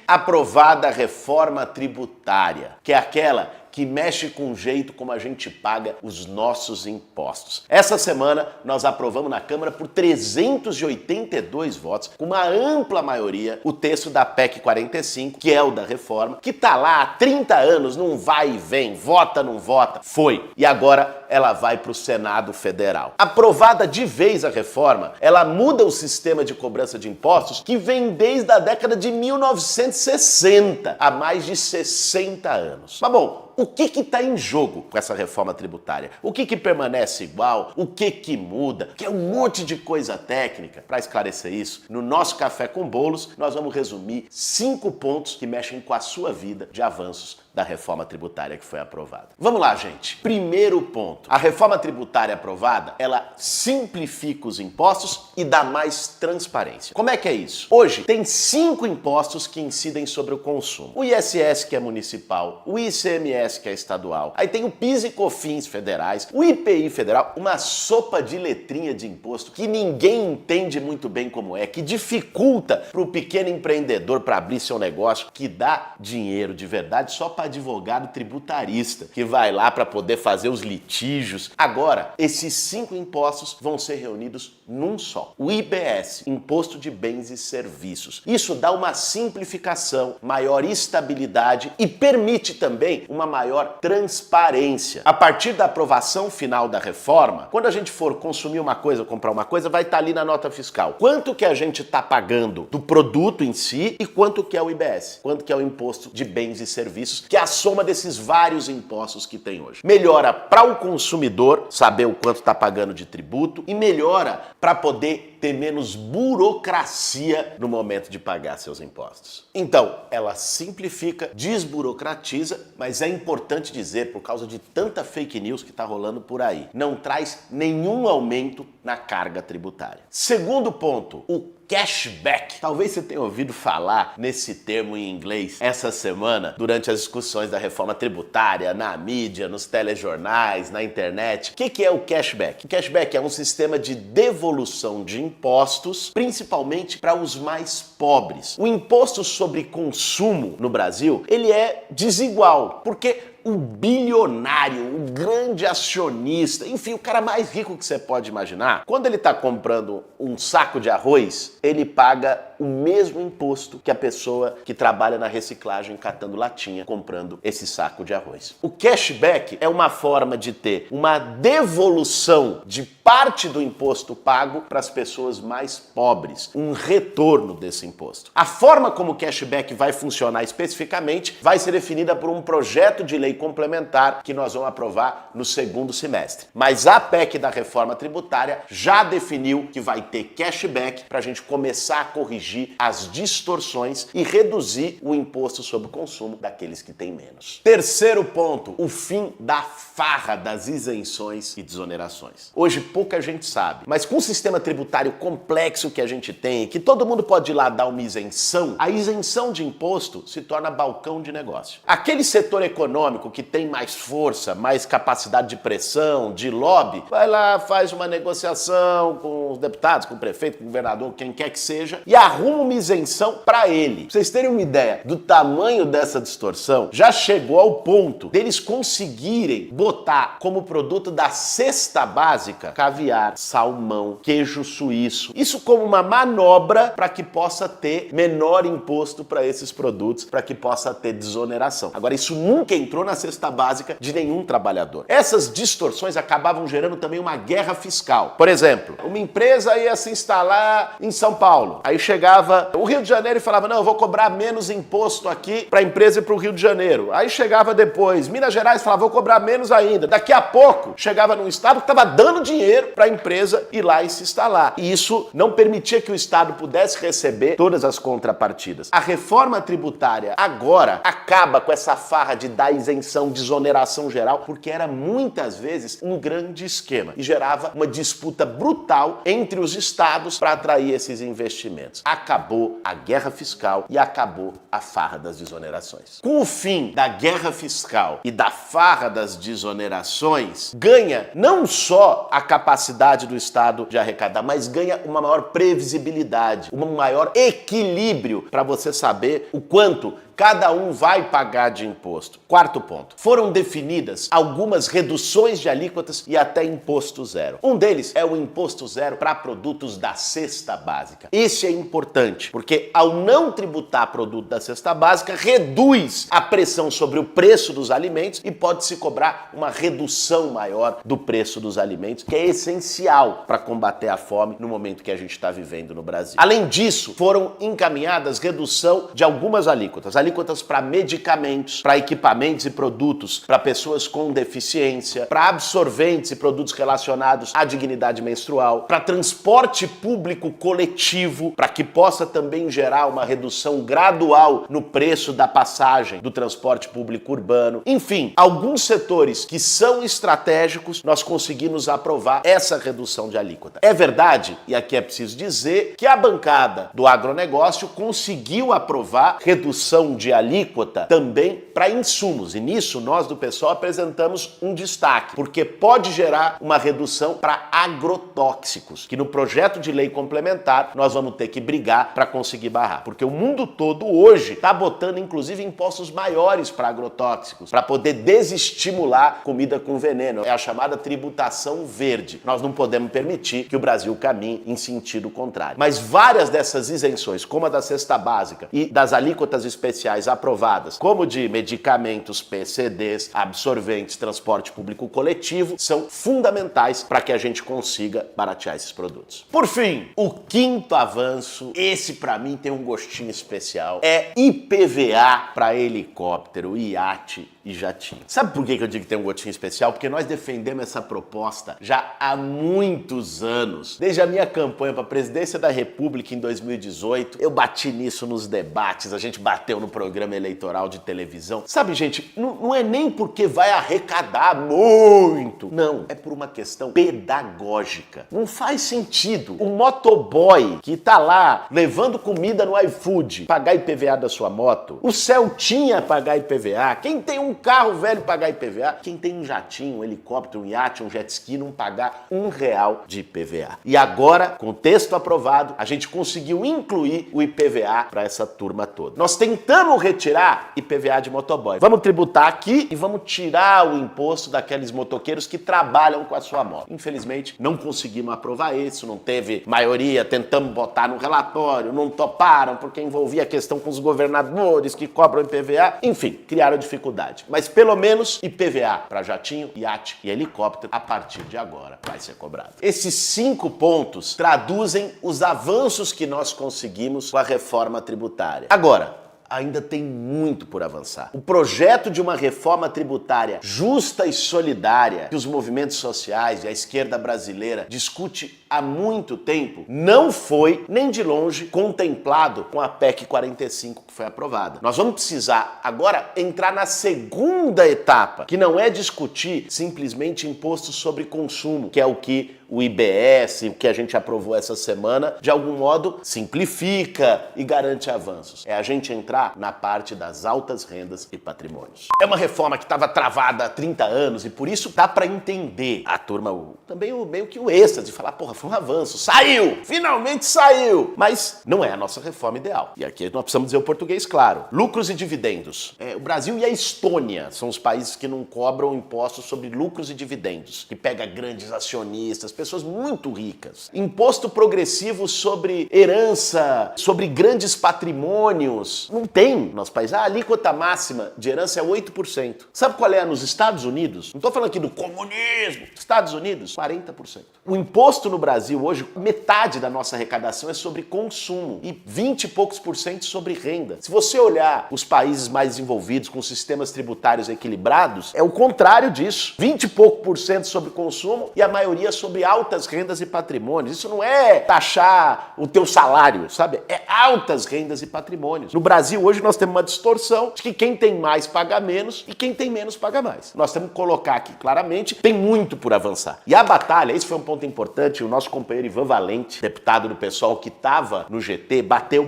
aprovada a reforma tributária, que é aquela que mexe com o jeito como a gente paga os nossos impostos. Essa semana nós aprovamos na Câmara por 382 votos, com uma ampla maioria, o texto da PEC 45, que é o da reforma, que tá lá há 30 anos, não vai e vem, vota, não vota, foi. E agora ela vai para o Senado Federal. Aprovada de vez a reforma, ela muda o sistema de cobrança de impostos que vem desde a década de 1960, há mais de 60 anos. Mas bom, o que está em jogo com essa reforma tributária? O que permanece igual? O que muda? Que é um monte de coisa técnica. Para esclarecer isso, no nosso Café com Bolos, nós vamos resumir 5 pontos que mexem com a sua vida de avanços da reforma tributária que foi aprovada. Vamos lá, gente. Primeiro ponto. A reforma tributária aprovada, ela simplifica os impostos e dá mais transparência. Como é que é isso? Hoje, tem 5 impostos que incidem sobre o consumo. O ISS, que é municipal, o ICMS, que é estadual, aí tem o PIS e COFINS federais, o IPI federal, uma sopa de letrinha de imposto que ninguém entende muito bem como é, que dificulta para o pequeno empreendedor para abrir seu negócio, que dá dinheiro de verdade só para advogado tributarista, que vai lá para poder fazer os litígios. Agora, esses 5 impostos vão ser reunidos num só. O IBS, Imposto de Bens e Serviços. Isso dá uma simplificação, maior estabilidade e permite também uma maior transparência. A partir da aprovação final da reforma, quando a gente for consumir uma coisa, comprar uma coisa, vai estar ali na nota fiscal. Quanto que a gente está pagando do produto em si e quanto que é o IBS, quanto que é o Imposto de Bens e Serviços, que é a soma desses vários impostos que tem hoje. Melhora para o consumidor saber o quanto está pagando de tributo e melhora para poder ter menos burocracia no momento de pagar seus impostos. Então, ela simplifica, desburocratiza, mas é importante dizer, por causa de tanta fake news que está rolando por aí, não traz nenhum aumento na carga tributária. Segundo ponto, o cashback. Talvez você tenha ouvido falar nesse termo em inglês essa semana durante as discussões da reforma tributária, na mídia, nos telejornais, na internet. O que é o cashback? O cashback é um sistema de devolução de impostos, principalmente para os mais pobres. O imposto sobre consumo no Brasil, ele é desigual, porque o bilionário, o grande acionista, enfim, o cara mais rico que você pode imaginar, quando ele está comprando um saco de arroz, ele paga o mesmo imposto que a pessoa que trabalha na reciclagem catando latinha, comprando esse saco de arroz. O cashback é uma forma de ter uma devolução de parte do imposto pago para as pessoas mais pobres, um retorno desse imposto. A forma como o cashback vai funcionar especificamente vai ser definida por um projeto de lei complementar que nós vamos aprovar no segundo semestre. Mas a PEC da reforma tributária já definiu que vai ter cashback para a gente começar a corrigir as distorções e reduzir o imposto sobre o consumo daqueles que têm menos. Terceiro ponto, o fim da farra das isenções e desonerações. Hoje pouca gente sabe, mas com o sistema tributário complexo que a gente tem, que todo mundo pode ir lá dar uma isenção, a isenção de imposto se torna balcão de negócio. Aquele setor econômico que tem mais força, mais capacidade de pressão, de lobby, vai lá, faz uma negociação com os deputados, com o prefeito, com o governador, quem quer que seja, e arruma uma isenção para ele. Pra vocês terem uma ideia do tamanho dessa distorção, já chegou ao ponto deles conseguirem botar como produto da cesta básica caviar, salmão, queijo suíço. Isso como uma manobra para que possa ter menor imposto para esses produtos, para que possa ter desoneração. Agora, isso nunca entrou na cesta básica de nenhum trabalhador. Essas distorções acabavam gerando também uma guerra fiscal. Por exemplo, uma empresa ia se instalar em São Paulo. Aí chegava o Rio de Janeiro e falava, não, eu vou cobrar menos imposto aqui para a empresa e para o Rio de Janeiro. Aí chegava depois, Minas Gerais falava, vou cobrar menos ainda. Daqui a pouco, chegava num estado que estava dando dinheiro para a empresa ir lá e se instalar. E isso não permitia que o Estado pudesse receber todas as contrapartidas. A reforma tributária agora acaba com essa farra de dar isenção, desoneração geral, porque era muitas vezes um grande esquema e gerava uma disputa brutal entre os estados para atrair esses investimentos. Acabou a guerra fiscal e acabou a farra das desonerações. Com o fim da guerra fiscal e da farra das desonerações, ganha não só a capacidade capacidade do Estado de arrecadar, mas ganha uma maior previsibilidade, um maior equilíbrio para você saber o quanto cada um vai pagar de imposto. Quarto ponto. Foram definidas algumas reduções de alíquotas e até imposto zero. Um deles é o imposto zero para produtos da cesta básica. Esse é importante, porque ao não tributar produto da cesta básica, reduz a pressão sobre o preço dos alimentos e pode-se cobrar uma redução maior do preço dos alimentos, que é essencial para combater a fome no momento que a gente está vivendo no Brasil. Além disso, foram encaminhadas redução de algumas alíquotas para medicamentos, para equipamentos e produtos, para pessoas com deficiência, para absorventes e produtos relacionados à dignidade menstrual, para transporte público coletivo, para que possa também gerar uma redução gradual no preço da passagem do transporte público urbano. Enfim, alguns setores que são estratégicos, nós conseguimos aprovar essa redução de alíquota. É verdade, e aqui é preciso dizer, que a bancada do agronegócio conseguiu aprovar redução de alíquota também para insumos. E nisso nós do PSOL apresentamos um destaque, porque pode gerar uma redução para agrotóxicos, que no projeto de lei complementar nós vamos ter que brigar para conseguir barrar. Porque o mundo todo hoje está botando inclusive impostos maiores para agrotóxicos, para poder desestimular comida com veneno. É a chamada tributação verde. Nós não podemos permitir que o Brasil caminhe em sentido contrário. Mas várias dessas isenções, como a da cesta básica e das alíquotas especiais aprovadas, como de medicamentos, PCDs, absorventes, transporte público coletivo, são fundamentais para que a gente consiga baratear esses produtos. Por fim, o quinto avanço, esse para mim tem um gostinho especial, é IPVA para helicóptero, iate e jatinho. Sabe por que eu digo que tem um gostinho especial? Porque nós defendemos essa proposta já há muitos anos. Desde a minha campanha para a presidência da República em 2018, eu bati nisso nos debates, a gente bateu no programa eleitoral de televisão. Sabe, gente, não é nem porque vai arrecadar muito. Não, é por uma questão pedagógica. Não faz sentido o motoboy que tá lá levando comida no iFood pagar IPVA da sua moto, o Celtinha pagar IPVA, quem tem um carro velho pagar IPVA, quem tem um jatinho, um helicóptero, um iate, um jet ski não pagar R$1 de IPVA. E agora, com o texto aprovado, a gente conseguiu incluir o IPVA para essa turma toda. Nós tentamos retirar IPVA de motoboy. Vamos tributar aqui e vamos tirar o imposto daqueles motoqueiros que trabalham com a sua moto. Infelizmente, não conseguimos aprovar isso, não teve maioria, tentamos botar no relatório, não toparam porque envolvia a questão com os governadores que cobram IPVA. Enfim, criaram dificuldade. Mas pelo menos IPVA para jatinho, iate e helicóptero, a partir de agora, vai ser cobrado. Esses 5 pontos traduzem os avanços que nós conseguimos com a reforma tributária. Agora, ainda tem muito por avançar. O projeto de uma reforma tributária justa e solidária que os movimentos sociais e a esquerda brasileira discute há muito tempo não foi, nem de longe, contemplado com a PEC 45 que foi aprovada. Nós vamos precisar agora entrar na segunda etapa, que não é discutir simplesmente imposto sobre consumo, que é o que o IBS, o que a gente aprovou essa semana, de algum modo simplifica e garante avanços. É a gente entrar na parte das altas rendas e patrimônios. É uma reforma que estava travada há 30 anos e por isso dá para entender a turma, também meio que o êxtase de falar, porra, foi um avanço, saiu, finalmente saiu. Mas não é a nossa reforma ideal. E aqui nós precisamos dizer o português claro. Lucros e dividendos. O Brasil e a Estônia são os países que não cobram impostos sobre lucros e dividendos, que pega grandes acionistas, pessoas muito ricas. Imposto progressivo sobre herança, sobre grandes patrimônios. Não tem no nosso país. A alíquota máxima de herança é 8%. Sabe qual é nos Estados Unidos? Não estou falando aqui do comunismo. Estados Unidos, 40%. O imposto no Brasil hoje, metade da nossa arrecadação é sobre consumo e 20 e poucos por cento sobre renda. Se você olhar os países mais desenvolvidos com sistemas tributários equilibrados, é o contrário disso. 20 e pouco por cento sobre consumo e a maioria sobre altas rendas e patrimônios. Isso não é taxar o teu salário, sabe? É altas rendas e patrimônios. No Brasil hoje nós temos uma distorção de que quem tem mais paga menos e quem tem menos paga mais. Nós temos que colocar aqui claramente, tem muito por avançar. E a batalha, esse foi um ponto importante, o nosso companheiro Ivan Valente, deputado do PSOL que estava no GT, bateu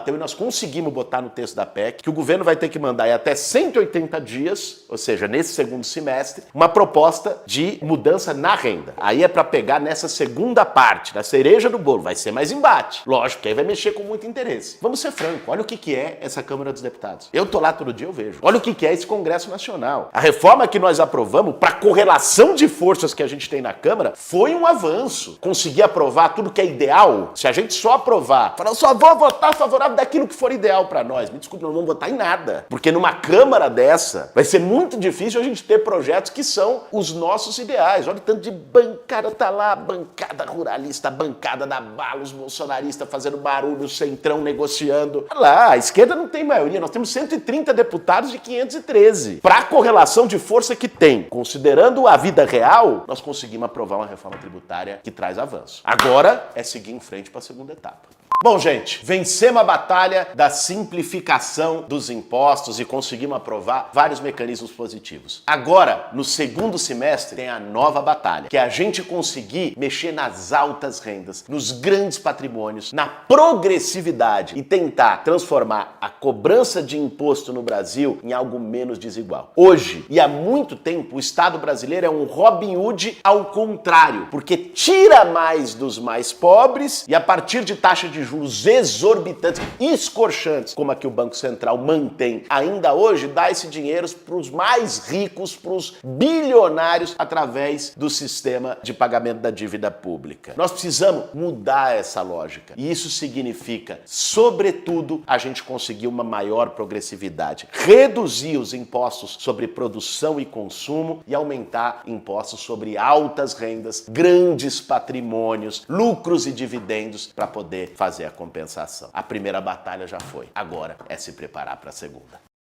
e nós conseguimos botar está no texto da PEC, que o governo vai ter que mandar em até 180 dias, ou seja, nesse segundo semestre, uma proposta de mudança na renda. Aí é para pegar nessa segunda parte, na cereja do bolo, vai ser mais embate. Lógico que aí vai mexer com muito interesse. Vamos ser francos, olha o que é essa Câmara dos Deputados. Eu tô lá todo dia, eu vejo. Olha o que é esse Congresso Nacional. A reforma que nós aprovamos, para correlação de forças que a gente tem na Câmara, foi um avanço. Conseguir aprovar tudo que é ideal, se a gente só aprovar, falar, eu só vou votar favorável daquilo que for ideal para nós. Me desculpe, não vamos votar em nada. Porque numa Câmara dessa, vai ser muito difícil a gente ter projetos que são os nossos ideais. Olha o tanto de bancada tá lá, a bancada ruralista, a bancada da bala, os bolsonaristas fazendo barulho, o centrão negociando. Olha lá, a esquerda não tem maioria, nós temos 130 deputados de 513. Para a correlação de força que tem, considerando a vida real, nós conseguimos aprovar uma reforma tributária que traz avanço. Agora é seguir em frente para a segunda etapa. Bom, gente, vencemos a batalha da simplificação dos impostos e conseguimos aprovar vários mecanismos positivos. Agora, no segundo semestre, tem a nova batalha, que é a gente conseguir mexer nas altas rendas, nos grandes patrimônios, na progressividade e tentar transformar a cobrança de imposto no Brasil em algo menos desigual. Hoje, e há muito tempo, o Estado brasileiro é um Robin Hood ao contrário, porque tira mais dos mais pobres e a partir de taxa de juros exorbitantes, escorchantes, como a que o Banco Central mantém ainda hoje, dá esse dinheiro para os mais ricos, para os bilionários, através do sistema de pagamento da dívida pública. Nós precisamos mudar essa lógica. E isso significa, sobretudo, a gente conseguir uma maior progressividade, reduzir os impostos sobre produção e consumo e aumentar impostos sobre altas rendas, grandes patrimônios, lucros e dividendos para poder fazer a compensação. A primeira batalha já foi. Agora é se preparar para a segunda.